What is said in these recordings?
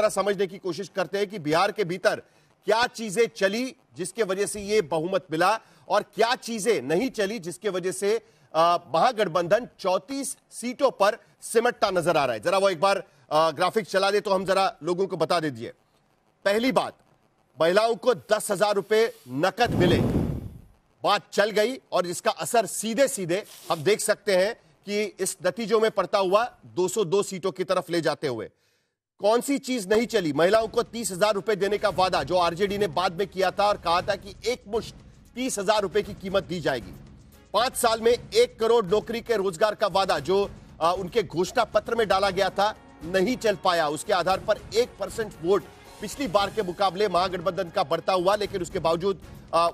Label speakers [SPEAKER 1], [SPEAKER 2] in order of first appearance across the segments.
[SPEAKER 1] जरा समझने की कोशिश करते हैं कि बिहार के भीतर क्या चीजें चली जिसके वजह से ये बहुमत मिला और क्या चीजें नहीं चली जिसके वजह से महागठबंधन 34 सीटों पर सिमटता नजर आ रहा है। जरा वो एक बार ग्राफिक चला दे तो हम जरा लोगों को बता दीजिए। पहली बात, महिलाओं को 10,000 रुपए नकद मिले, बात चल गई और इसका असर सीधे सीधे हम देख सकते हैं कि इस नतीजों में पड़ता हुआ 202 सीटों की तरफ ले जाते हुए। कौन सी चीज नहीं चली? महिलाओं को 30,000 रुपए देने का वादा जो आरजेडी ने बाद में किया था और कहा था कि एक मुश्त 30,000 रुपए की कीमत दी जाएगी। 5 साल में 1 करोड़ नौकरी के रोजगार का वादा जो उनके घोषणा पत्र में डाला गया था नहीं चल पाया। उसके आधार पर 1% वोट पिछली बार के मुकाबले महागठबंधन का बढ़ता हुआ, लेकिन उसके बावजूद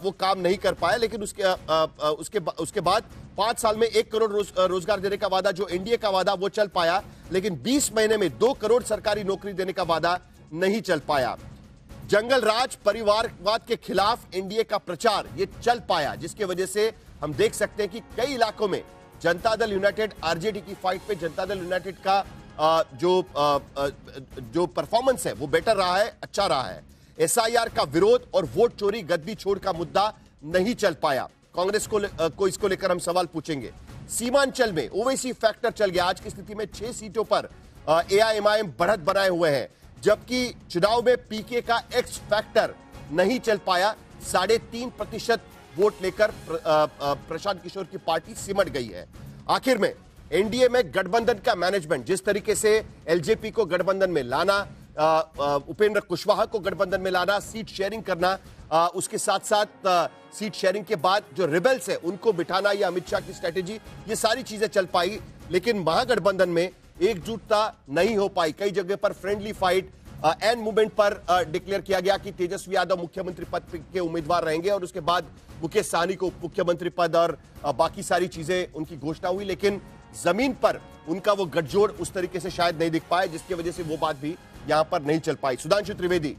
[SPEAKER 1] वो काम नहीं कर पाया। लेकिन उसके बाद 5 साल में 1 करोड़ रोजगार देने का वादा जो एनडीए का वादा वो चल पाया, लेकिन 20 महीने में 2 करोड़ सरकारी नौकरी देने का वादा नहीं चल पाया। जंगल राज परिवारवाद के खिलाफ एनडीए का प्रचार ये चल पाया, जिसकी वजह से हम देख सकते हैं कि कई इलाकों में जनता दल यूनाइटेड आरजेडी की फाइट पे जनता दल यूनाइटेड का जो परफॉर्मेंस है वो बेटर रहा है, अच्छा रहा है। एसआईआर का विरोध और वोट चोरी गद्दी छोड़ का मुद्दा नहीं चल पाया। कांग्रेस को इसको लेकर हम सवाल पूछेंगे। सीमांचल में ओवैसी फैक्टर चल गया। आज की स्थिति में 6 सीटों पर एआईएमआईएम बढ़त बनाए हुए हैं, जबकि चुनाव में पीके का एक्स फैक्टर नहीं चल पाया। 3.5% वोट लेकर प्रशांत किशोर की पार्टी सिमट गई है। आखिर में एनडीए में गठबंधन का मैनेजमेंट, जिस तरीके से एलजेपी को गठबंधन में लाना, उपेंद्र कुशवाहा को गठबंधन में लाना, सीट शेयरिंग करना, उसके साथ साथ सीट शेयरिंग के बाद जो रिबेल्स है उनको बिठाना, या अमित शाह की स्ट्रेटेजी, ये सारी चीजें चल पाई। लेकिन महागठबंधन में एकजुटता नहीं हो पाई। कई जगह पर फ्रेंडली फाइट एंड मूवमेंट पर डिक्लेयर किया गया कि तेजस्वी यादव मुख्यमंत्री पद के उम्मीदवार रहेंगे और उसके बाद मुकेश सहनी को उप मुख्यमंत्री पद और बाकी सारी चीजें उनकी घोषणा हुई। लेकिन जमीन पर उनका वो गठजोड़ उस तरीके से शायद नहीं दिख पाए, जिसकी वजह से वो बात भी यहां पर नहीं चल पाई। सुधांशु त्रिवेदी,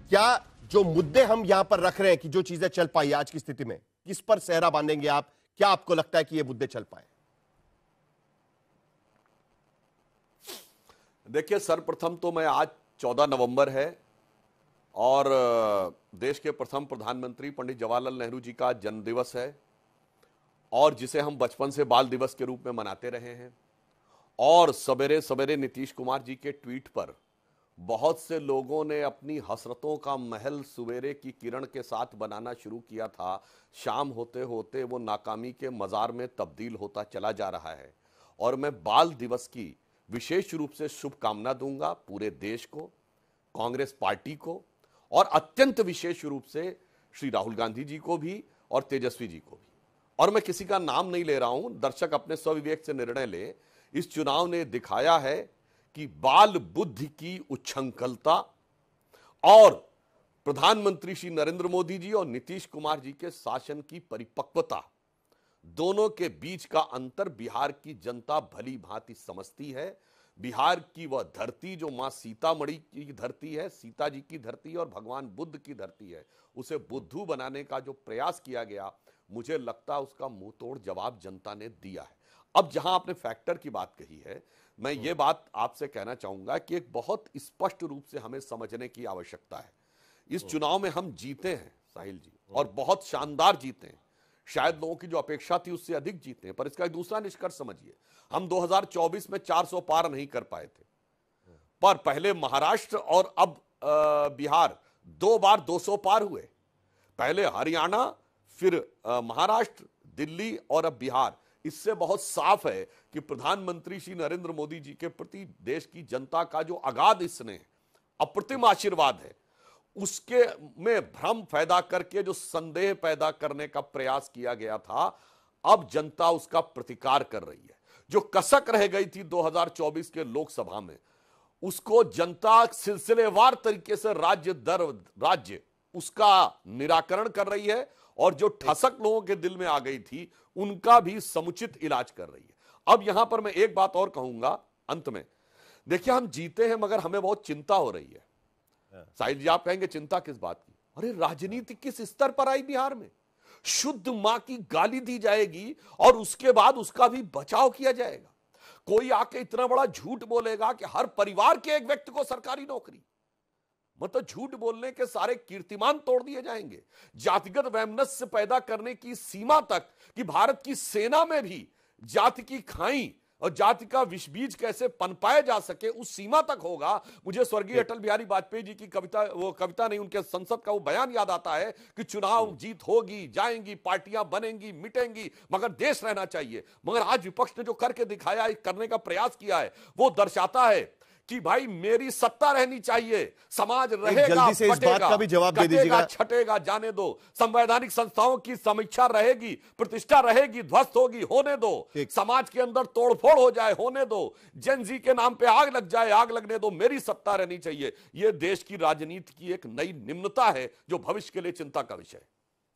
[SPEAKER 1] क्या जो मुद्दे हम यहां पर रख रहे हैं कि जो चीजें चल पाई आज की स्थिति में, किस पर सेहरा बांधेंगे आप? क्या आपको लगता है कि ये मुद्दे चल पाए?
[SPEAKER 2] देखिए, सर्वप्रथम तो मैं आज 14 नवंबर है और देश के प्रथम प्रधानमंत्री पंडित जवाहरलाल नेहरू जी का जन्मदिवस है, और जिसे हम बचपन से बाल दिवस के रूप में मनाते रहे हैं। और सवेरे सवेरे नीतीश कुमार जी के ट्वीट पर बहुत से लोगों ने अपनी हसरतों का महल सवेरे की किरण के साथ बनाना शुरू किया था। शाम होते होते वो नाकामी के मजार में तब्दील होता चला जा रहा है। और मैं बाल दिवस की विशेष रूप से शुभकामना दूंगा पूरे देश को, कांग्रेस पार्टी को, और अत्यंत विशेष रूप से श्री राहुल गांधी जी को भी और तेजस्वी जी को भी। और मैं किसी का नाम नहीं ले रहा हूं, दर्शक अपने स्वविवेक से निर्णय ले। इस चुनाव ने दिखाया है कि बाल बुद्धि की उच्छृंखलता और प्रधानमंत्री श्री नरेंद्र मोदी जी और नीतीश कुमार जी के शासन की परिपक्वता, दोनों के बीच का अंतर बिहार की जनता भली भांति समझती है। बिहार की वह धरती जो मां सीतामढ़ी की धरती है, सीता जी की धरती और भगवान बुद्ध की धरती है, उसे बुद्धू बनाने का जो प्रयास किया गया, मुझे लगता है उसका मुंह तोड़ जवाब जनता ने दिया है। अब जहां आपने फैक्टर की बात कही है, मैं ये बात आपसे कहना चाहूंगा कि एक बहुत स्पष्ट रूप से हमें समझने की आवश्यकता है। इस चुनाव में हम जीते हैं साहिल जी, और बहुत शानदार जीते हैं। शायद लोगों की जो अपेक्षा थी उससे अधिक जीते हैं। पर इसका एक दूसरा निष्कर्ष समझिए, हम 2024 में 400 पार नहीं कर पाए थे, पर पहले महाराष्ट्र और अब बिहार 2 बार 200 पार हुए। पहले हरियाणा, फिर महाराष्ट्र, दिल्ली और अब बिहार। इससे बहुत साफ है कि प्रधानमंत्री श्री नरेंद्र मोदी जी के प्रति देश की जनता का जो अगाध स्नेह, अप्रतिम आशीर्वाद है, उसके में भ्रम पैदा करके जो संदेह पैदा करने का प्रयास किया गया था, अब जनता उसका प्रतिकार कर रही है। जो कसक रह गई थी 2024 के लोकसभा में, उसको जनता सिलसिलेवार तरीके से राज्य दर राज्य उसका निराकरण कर रही है, और जो ठसक लोगों के दिल में आ गई थी उनका भी समुचित इलाज कर रही है। अब यहां पर मैं एक बात और कहूंगा अंत में। देखिए, हम जीते हैं मगर हमें बहुत चिंता हो रही है। साहिल जी, आप कहेंगे चिंता किस बात की? अरे, राजनीति किस स्तर पर आई बिहार में? शुद्ध मां की गाली दी जाएगी और उसके बाद उसका भी बचाव किया जाएगा। कोई आके इतना बड़ा झूठ बोलेगा कि हर परिवार के एक व्यक्ति को सरकारी नौकरी। मतलब झूठ बोलने के सारे कीर्तिमान तोड़ दिए जाएंगे। जातिगत वैमनस्य पैदा करने की सीमा तक कि भारत की सेना में भी जाति की खाई और जाति का विष बीज कैसे पनपाया जा सके, उस सीमा तक होगा। मुझे स्वर्गीय अटल बिहारी वाजपेयी जी की कविता, वो कविता नहीं, उनके संसद का वो बयान याद आता है कि चुनाव जीत होगी, जाएंगी, पार्टियां बनेंगी, मिटेंगी, मगर देश रहना चाहिए। मगर आज विपक्ष ने जो करके दिखाया, करने का प्रयास किया है, वो दर्शाता है कि भाई मेरी सत्ता रहनी चाहिए, समाज रहेगा,
[SPEAKER 1] जल्दी से इस बात का भी जवाब दे दीजिएगा।
[SPEAKER 2] छटेगा जाने दो, संवैधानिक संस्थाओं की समीक्षा रहेगी, प्रतिष्ठा रहेगी, ध्वस्त होगी, होने दो। समाज के अंदर तोड़फोड़ हो जाए, होने दो। जेनजी के नाम पे आग लग जाए, आग लगने दो, मेरी सत्ता रहनी चाहिए। यह देश की राजनीति की एक नई निम्नता है जो भविष्य के लिए चिंता का विषय है।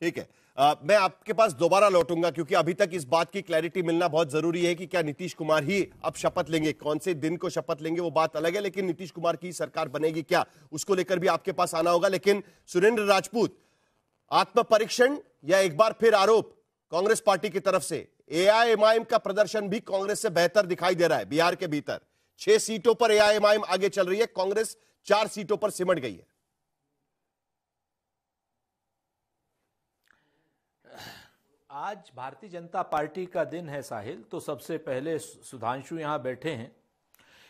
[SPEAKER 1] ठीक है, मैं आपके पास दोबारा लौटूंगा क्योंकि अभी तक इस बात की क्लैरिटी मिलना बहुत जरूरी है कि क्या नीतीश कुमार ही अब शपथ लेंगे, कौन से दिन को शपथ लेंगे वो बात अलग है, लेकिन नीतीश कुमार की सरकार बनेगी क्या, उसको लेकर भी आपके पास आना होगा। लेकिन सुरेंद्र राजपूत, आत्मपरीक्षण या एक बार फिर आरोप कांग्रेस पार्टी की तरफ से, एआईएमआईएम का प्रदर्शन भी कांग्रेस से बेहतर दिखाई दे रहा है बिहार के भीतर। 6 सीटों पर एआईएमआईएम आगे चल रही है, कांग्रेस 4 सीटों पर सिमट गई है।
[SPEAKER 3] आज भारतीय जनता पार्टी का दिन है साहिल, तो सबसे पहले सुधांशु यहां बैठे हैं,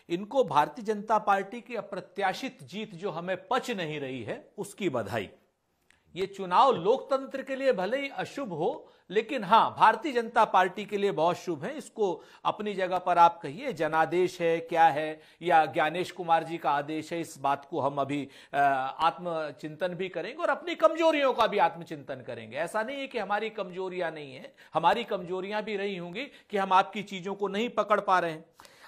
[SPEAKER 3] इनको भारतीय जनता पार्टी की अप्रत्याशित जीत जो हमें पच नहीं रही है उसकी बधाई। ये चुनाव लोकतंत्र के लिए भले ही अशुभ हो, लेकिन हां भारतीय जनता पार्टी के लिए बहुत शुभ है। इसको अपनी जगह पर आप कहिए जनादेश है, क्या है, या ज्ञानेश कुमार जी का आदेश है, इस बात को हम अभी आत्मचिंतन भी करेंगे और अपनी कमजोरियों का भी आत्मचिंतन करेंगे। ऐसा नहीं है कि हमारी कमजोरियां नहीं है, हमारी कमजोरियां भी रही होंगी कि हम आपकी चीजों को नहीं पकड़ पा रहे हैं।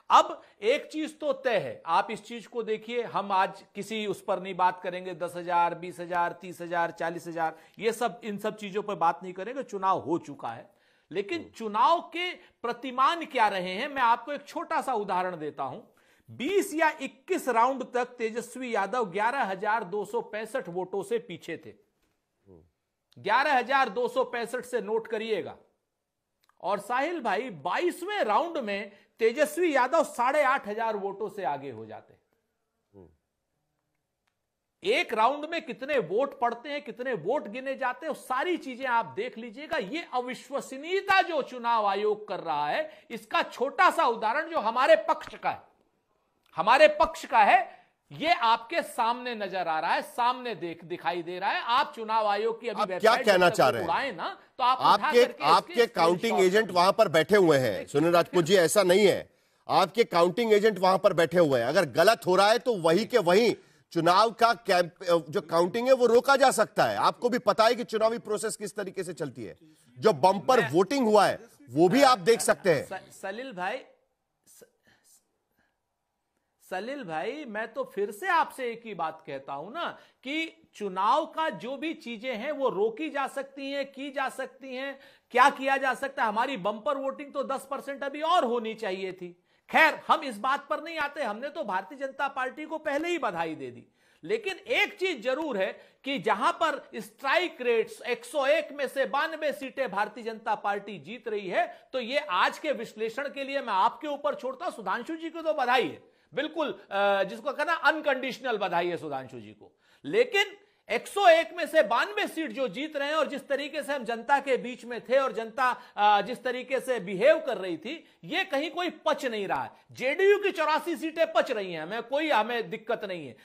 [SPEAKER 3] अब एक चीज तो तय है, आप इस चीज को देखिए, हम आज किसी उस पर नहीं बात करेंगे 10,000, 20,000, 30,000, 40,000, ये सब, इन सब चीजों पर बात नहीं करेंगे। चुनाव हो चुका है, लेकिन चुनाव के प्रतिमान क्या रहे हैं, मैं आपको एक छोटा सा उदाहरण देता हूं। 20 या 21 राउंड तक तेजस्वी यादव 11,265 वोटों से पीछे थे। 11,265 से नोट करिएगा। और साहिल भाई 22वें राउंड में तेजस्वी यादव 8,500 वोटों से आगे हो जाते। एक राउंड में कितने वोट पड़ते हैं, कितने वोट गिने जाते हैं, सारी चीजें आप देख लीजिएगा। ये अविश्वसनीयता जो चुनाव आयोग कर रहा है, इसका छोटा सा उदाहरण जो हमारे पक्ष का है, हमारे पक्ष का है, ये आपके सामने नजर आ रहा है, सामने दिखाई दे रहा है। आप चुनाव आयोग की अभी
[SPEAKER 1] क्या कहना चाह रहे हैं
[SPEAKER 3] ना, तो आप
[SPEAKER 1] आपके काउंटिंग एजेंट वहां पर बैठे हुए हैं सुनील राजपूत जी, ऐसा नहीं है। आपके काउंटिंग एजेंट वहां पर बैठे हुए हैं, अगर गलत हो रहा है तो वही के वही चुनाव का जो काउंटिंग है वो रोका जा सकता है। आपको भी पता है कि चुनावी प्रोसेस किस तरीके से चलती है। जो बम्पर वोटिंग हुआ है वो भी आप देख सकते हैं।
[SPEAKER 3] सलील भाई, मैं तो फिर से आपसे एक ही बात कहता हूं ना कि चुनाव का जो भी चीजें हैं वो रोकी जा सकती हैं, की जा सकती हैं, क्या किया जा सकता है। हमारी बम्पर वोटिंग तो 10% अभी और होनी चाहिए थी। खैर, हम इस बात पर नहीं आते, हमने तो भारतीय जनता पार्टी को पहले ही बधाई दे दी। लेकिन एक चीज जरूर है कि जहां पर स्ट्राइक रेट्स 101 में से 92 सीटें भारतीय जनता पार्टी जीत रही है, तो ये आज के विश्लेषण के लिए मैं आपके ऊपर छोड़ता हूं। सुधांशु जी को तो बधाई है, बिल्कुल, जिसको कहना अनकंडीशनल बधाई है सुधांशु जी को। लेकिन 101 में से 92 सीट जो जीत रहे हैं, और जिस तरीके से हम जनता के बीच में थे और जनता जिस तरीके से बिहेव कर रही थी, ये कहीं कोई पच नहीं रहा है। जेडीयू की 84 सीटें पच रही हैं, हमें दिक्कत नहीं है।